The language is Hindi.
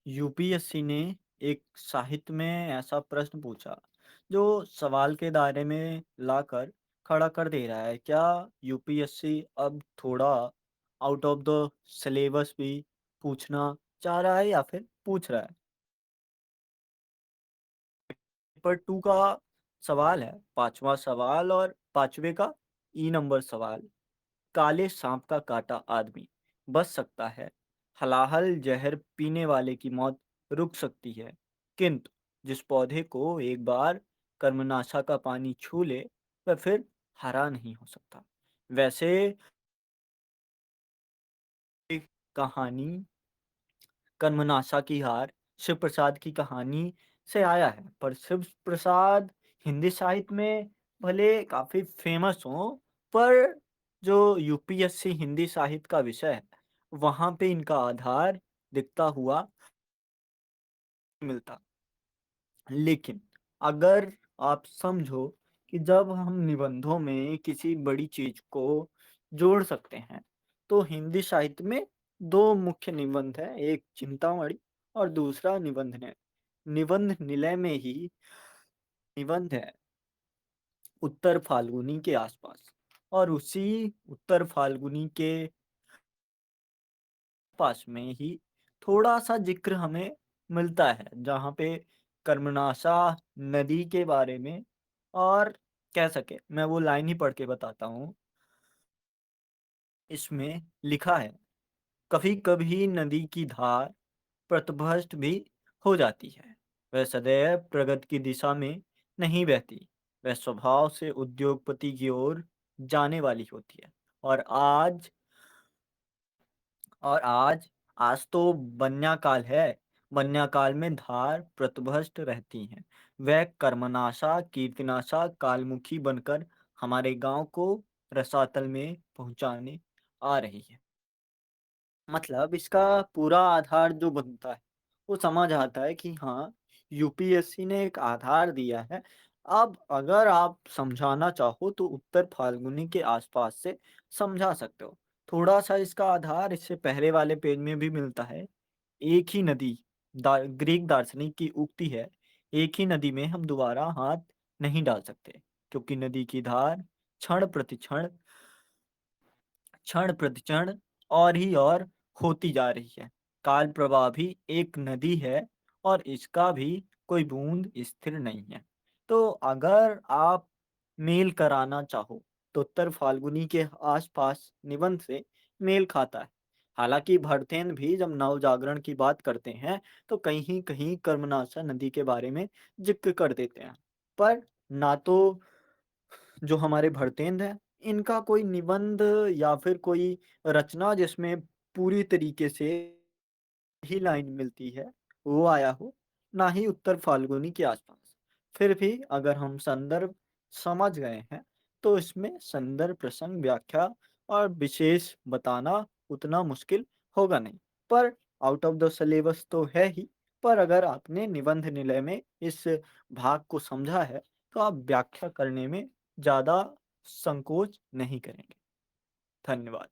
यूपीएससी ने एक साहित्य में ऐसा प्रश्न पूछा जो सवाल के दायरे में लाकर खड़ा कर दे रहा है। क्या यूपीएससी अब थोड़ा आउट ऑफ द सिलेबस भी पूछना चाह रहा है या फिर पूछ रहा है? पेपर टू का सवाल है, पांचवा सवाल और पांचवे का ई नंबर सवाल। काले सांप का काटा आदमी बच सकता है, हलाहल जहर पीने वाले की मौत रुक सकती है, किंतु जिस पौधे को एक बार कर्मनाशा का पानी छू ले वह फिर हरा नहीं हो सकता। वैसे एक कहानी कर्मनाशा की हार शिव प्रसाद की कहानी से आया है, पर शिव प्रसाद हिंदी साहित्य में भले काफी फेमस हो, पर जो यूपीएससी हिंदी साहित्य का विषय है वहां पे इनका आधार दिखता हुआ मिलता। लेकिन अगर आप समझो कि जब हम निबंधों में किसी बड़ी चीज को जोड़ सकते हैं, तो हिंदी साहित्य में दो मुख्य निबंध हैं, एक चिंतामणि और दूसरा निबंध निलय में ही निबंध है उत्तर फाल्गुनी के आसपास। और उसी उत्तर फाल्गुनी के पास में ही थोड़ा सा जिक्र हमें मिलता है जहाँ पे कर्मनाशा नदी के बारे में, और कह सके मैं वो लाइन ही पढ़ के बताता हूँ। इसमें लिखा है, कभी कभी नदी की धार पथभ्रष्ट भी हो जाती है। वह सदैव प्रगति की दिशा में नहीं बहती, वह स्वभाव से उद्योगपति की ओर जाने वाली होती है। और आज और आज तो बन्या काल है। बन्या काल में धार प्रतभष्ट रहती हैं। वह कर्मनाशा कीर्तिनाशा कालमुखी बनकर हमारे गांव को रसातल में पहुंचाने आ रही है। मतलब इसका पूरा आधार जो बनता है वो समझ आता है कि हाँ, यूपीएससी ने एक आधार दिया है। अब अगर आप समझाना चाहो तो उत्तर फाल्गुनी के आसपास से समझा सकते हो। थोड़ा सा इसका आधार इससे पहले वाले पेज में भी मिलता है। एक ही नदी, ग्रीक दार्शनिक की उक्ति है, एक ही नदी में हम दोबारा हाथ नहीं डाल सकते, क्योंकि नदी की धार क्षण प्रतिक्षण क्षण प्रतिक्षण और ही और होती जा रही है। काल प्रवाह भी एक नदी है और इसका भी कोई बूंद स्थिर नहीं है। तो अगर आप मेल कराना चाहो तो उत्तर फाल्गुनी के आसपास निबंध से मेल खाता है। हालांकि भरतेन भी जब नव जागरण की बात करते हैं तो कहीं कहीं कर्मनाशा नदी के बारे में जिक्र कर देते हैं, पर ना तो जो हमारे भरतेंद्र हैं, इनका कोई निबंध या फिर कोई रचना जिसमें पूरी तरीके से ही लाइन मिलती है वो आया हो, ना ही उत्तर फाल्गुनी के आसपास। फिर भी अगर हम संदर्भ समझ गए हैं तो इसमें संदर्भ प्रसंग व्याख्या और विशेष बताना उतना मुश्किल होगा नहीं। पर आउट ऑफ द सिलेबस तो है ही, पर अगर आपने निबंध निलय में इस भाग को समझा है तो आप व्याख्या करने में ज़्यादा संकोच नहीं करेंगे। धन्यवाद।